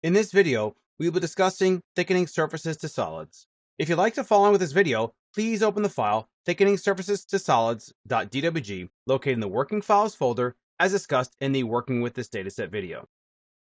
In this video, we will be discussing thickening surfaces to solids. If you'd like to follow on with this video, please open the file thickening surfaces to solids.dwg located in the working files folder as discussed in the working with this dataset video.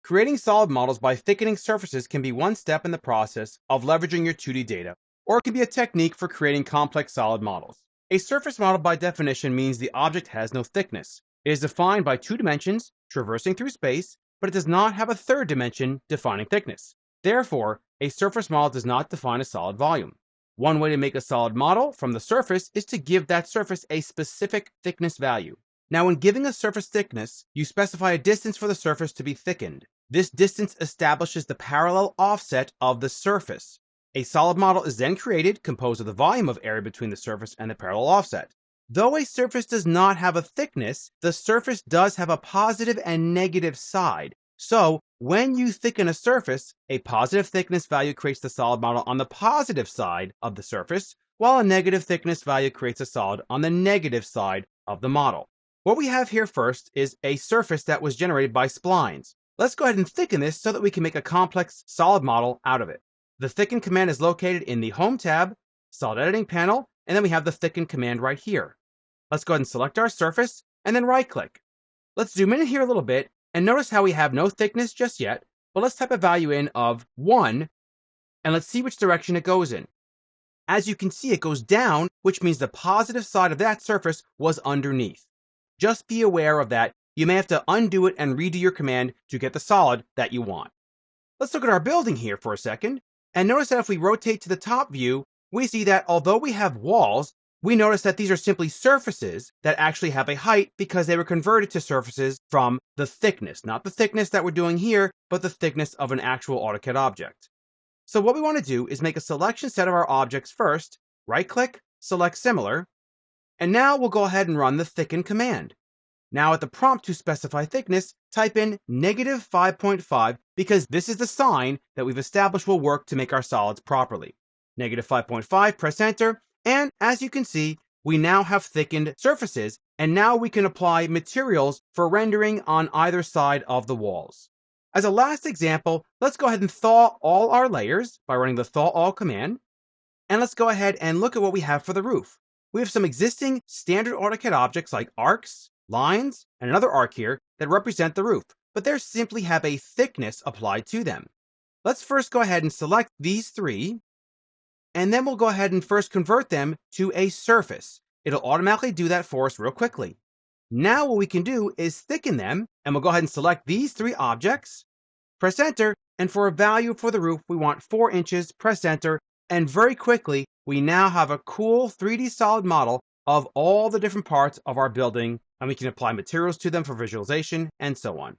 Creating solid models by thickening surfaces can be one step in the process of leveraging your 2D data, or it can be a technique for creating complex solid models. A surface model by definition means the object has no thickness. It is defined by two dimensions traversing through space, but it does not have a third dimension defining thickness. Therefore, a surface model does not define a solid volume. One way to make a solid model from the surface is to give that surface a specific thickness value. Now, when giving a surface thickness, you specify a distance for the surface to be thickened. This distance establishes the parallel offset of the surface. A solid model is then created, composed of the volume of area between the surface and the parallel offset. Though a surface does not have a thickness, the surface does have a positive and negative side. So, when you thicken a surface, a positive thickness value creates the solid model on the positive side of the surface, while a negative thickness value creates a solid on the negative side of the model. What we have here first is a surface that was generated by splines. Let's go ahead and thicken this so that we can make a complex solid model out of it. The thicken command is located in the Home tab, Solid Editing panel, and then we have the thicken command right here. Let's go ahead and select our surface and then right click. Let's zoom in here a little bit and notice how we have no thickness just yet, but let's type a value in of 1 and let's see which direction it goes in. As you can see, it goes down, which means the positive side of that surface was underneath. Just be aware of that. You may have to undo it and redo your command to get the solid that you want. Let's look at our building here for a second and notice that if we rotate to the top view, we see that although we have walls, we notice that these are simply surfaces that actually have a height because they were converted to surfaces from the thickness, not the thickness that we're doing here, but the thickness of an actual AutoCAD object. So what we want to do is make a selection set of our objects first, right-click, select Similar, and now we'll go ahead and run the thicken command. Now at the prompt to specify thickness, type in -5.5 because this is the sign that we've established will work to make our solids properly. -5.5, press enter, and as you can see, we now have thickened surfaces, and now we can apply materials for rendering on either side of the walls. As a last example, let's go ahead and thaw all our layers by running the thaw all command, and let's go ahead and look at what we have for the roof. We have some existing standard AutoCAD objects like arcs, lines, and another arc here that represent the roof, but they simply have a thickness applied to them. Let's first go ahead and select these three, and then we'll go ahead and first convert them to a surface. It'll automatically do that for us real quickly. Now what we can do is thicken them, and we'll go ahead and select these three objects, press enter, and for a value for the roof, we want 4 inches, press enter, and very quickly, we now have a cool 3D solid model of all the different parts of our building, and we can apply materials to them for visualization, and so on.